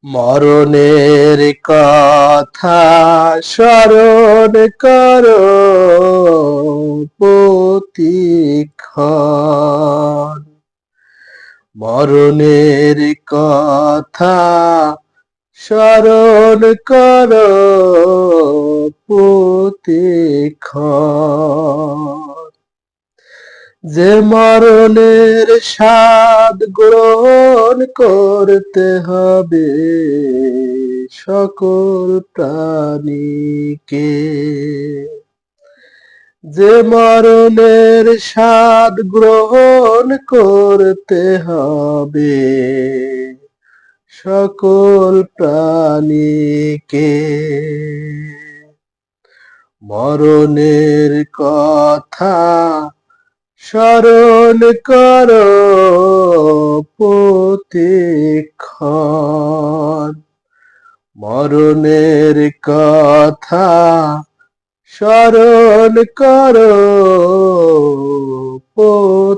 মরণের কথা স্মরণ করো প্রতিক্ষণ। মরণের কথা স্মরণ করো প্রতিক্ষণ। যে মরণের স্বাদ গ্রহণ করতে হবে সকল প্রাণীকে। যে মরণের স্বাদ গ্রহণ করতে হবে সকল প্রাণীকে। মরণের কথা স্মরণ করো প্রতিক্ষণ। মরণের কথা স্মরণ করো প্রতিক্ষণ।